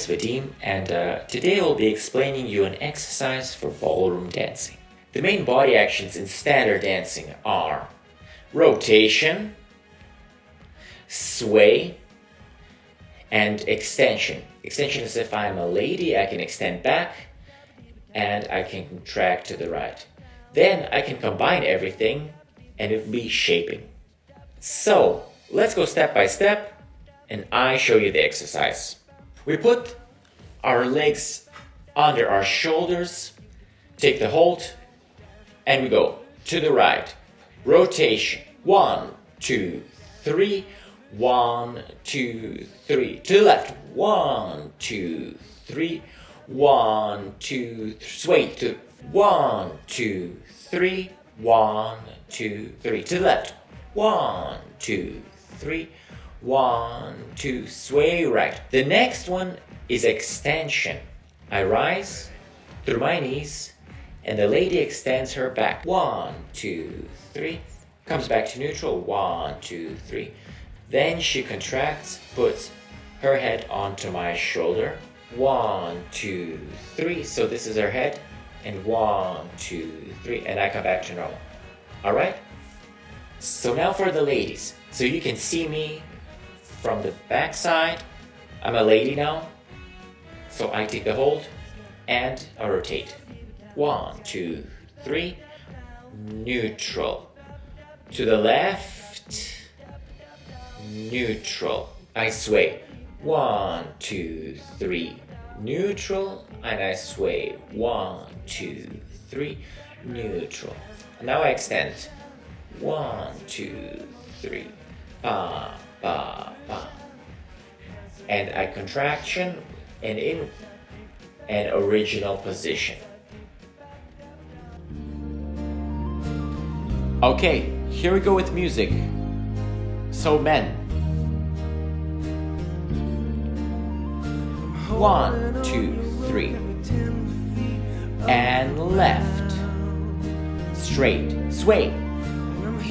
is Vadim, and today I'll be explaining you an exercise for ballroom dancing. The main body actions in standard dancing are rotation, sway, and extension. Extension is if I'm a lady, I can extend back and I can contract to the right. Then I can combine everything and it will be shaping. So let's go step by step and I show you the exercise. We put our legs under our shoulders, take the hold, and we go to the right. Rotation. 1, 2, 3. 1, 2, 3. To the left. 1, 2, 3. 1, 2, sway to 1, 2, 3. 1, 2, 3. To the left. 1, 2, 3. 1, 2, sway right. The next one is extension. I rise through my knees and the lady extends her back. 1, 2, 3. Comes back to neutral. 1, 2, 3. Then she contracts, puts her head onto my shoulder. 1, 2, 3. So this is her head. And 1, 2, 3. And I come back to normal. Alright? So now for the ladies. So you can see me from the back side. I'm a lady now. So I take the hold and I rotate. 1, 2, 3. Neutral. To the left. Neutral. I sway. 1, 2, 3. Neutral. And I sway. 1, 2, 3. Neutral. Now I extend. 1, 2, 3. Ba, ba, ba. And I contraction and in an original position. Okay, here we go with music. So men. 1, 2, 3. And left. Straight. Sway.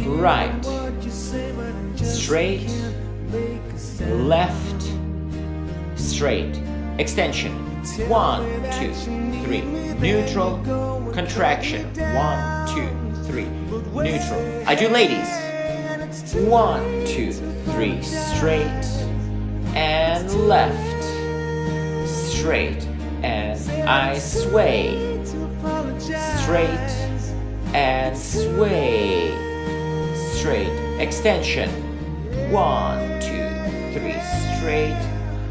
Right. Straight. Left. Straight. Extension. 1, 2, 3. Neutral. Contraction. 1, 2, 3. Neutral. I do ladies. 1, 2, 3. Straight and left. Straight and I sway. Straight and sway. Straight. Extension. 1, 2, 3. Straight.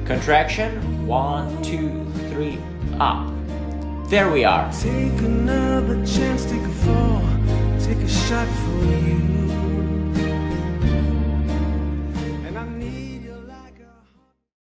Contraction. 1, 2, 3. Up. There we are. Take another chance, take a fall, take a shot for you.